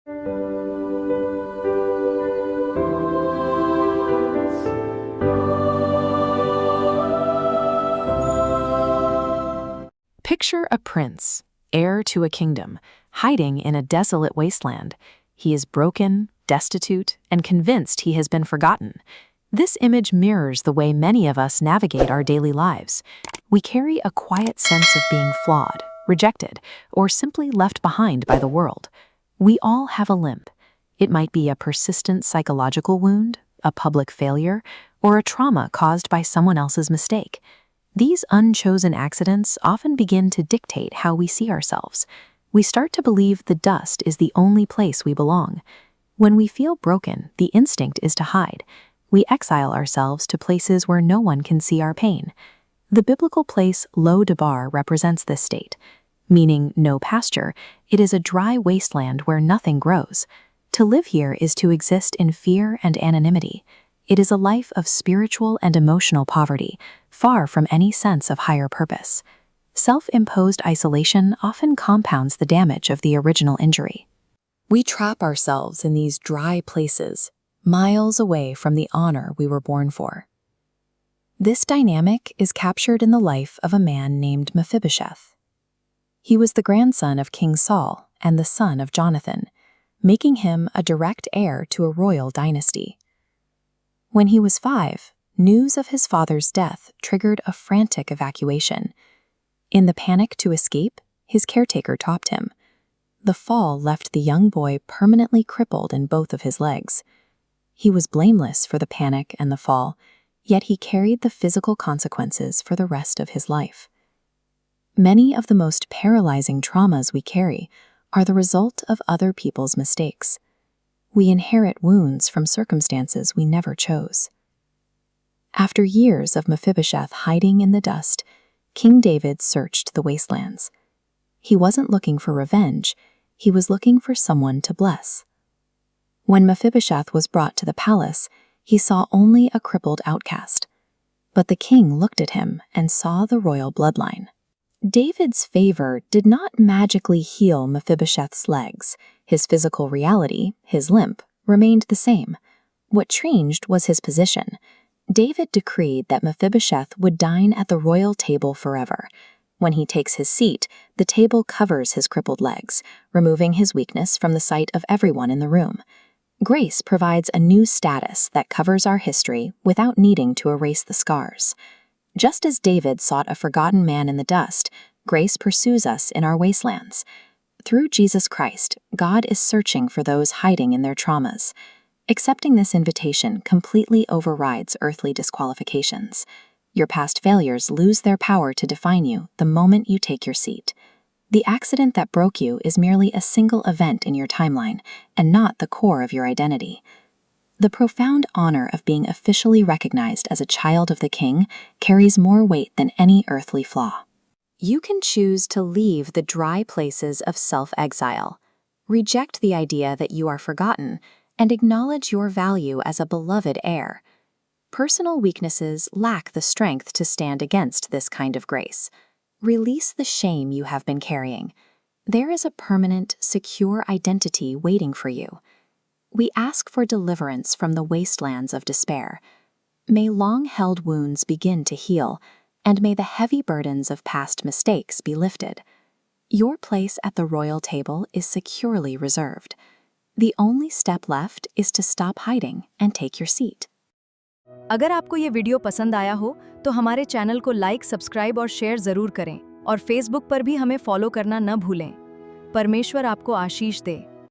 Picture a prince, heir to a kingdom, hiding in a desolate wasteland. He is broken, destitute, and convinced he has been forgotten. This image mirrors the way many of us navigate our daily lives. We carry a quiet sense of being flawed, rejected, or simply left behind by the world. We all have a limp. It might be a persistent psychological wound, a public failure, or a trauma caused by someone else's mistake. These unchosen accidents often begin to dictate how we see ourselves. We start to believe the dust is the only place we belong. When we feel broken, the instinct is to hide. We exile ourselves to places where no one can see our pain. The biblical place Lo Debar represents this state. Meaning no pasture, it is a dry wasteland where nothing grows. To live here is to exist in fear and anonymity. It is a life of spiritual and emotional poverty, far from any sense of higher purpose. Self-imposed isolation often compounds the damage of the original injury. We trap ourselves in these dry places, miles away from the honor we were born for. This dynamic is captured in the life of a man named Mephibosheth. He was the grandson of King Saul and the son of Jonathan, making him a direct heir to a royal dynasty. When he was 5, news of his father's death triggered a frantic evacuation. In the panic to escape, his caretaker topped him. The fall left the young boy permanently crippled in both of his legs. He was blameless for the panic and the fall, yet he carried the physical consequences for the rest of his life. Many of the most paralyzing traumas we carry are the result of other people's mistakes. We inherit wounds from circumstances we never chose. After years of Mephibosheth hiding in the dust, King David searched the wastelands. He wasn't looking for revenge, he was looking for someone to bless. When Mephibosheth was brought to the palace, he saw only a crippled outcast. But the king looked at him and saw the royal bloodline. David's favor did not magically heal Mephibosheth's legs. His physical reality, his limp, remained the same. What changed was his position. David decreed that Mephibosheth would dine at the royal table forever. When he takes his seat, the table covers his crippled legs, removing his weakness from the sight of everyone in the room. Grace provides a new status that covers our history without needing to erase the scars. Just as David sought a forgotten man in the dust, grace pursues us in our wastelands. Through Jesus Christ, God is searching for those hiding in their traumas. Accepting this invitation completely overrides earthly disqualifications. Your past failures lose their power to define you the moment you take your seat. The accident that broke you is merely a single event in your timeline and not the core of your identity. The profound honor of being officially recognized as a child of the King carries more weight than any earthly flaw. You can choose to leave the dry places of self-exile, reject the idea that you are forgotten, and acknowledge your value as a beloved heir. Personal weaknesses lack the strength to stand against this kind of grace. Release the shame you have been carrying. There is a permanent, secure identity waiting for you. We ask for deliverance from the wastelands of despair. May long-held wounds begin to heal, and may the heavy burdens of past mistakes be lifted. Your place at the royal table is securely reserved. The only step left is to stop hiding and take your seat. अगर आपको ये video पसंद आया हो तो हमारे channel को like, subscribe और शेयर जरूर करें और फेसबुक पर भी हमें फॉलो करना न भूलें। परमेश्वर आपको आशीष दे।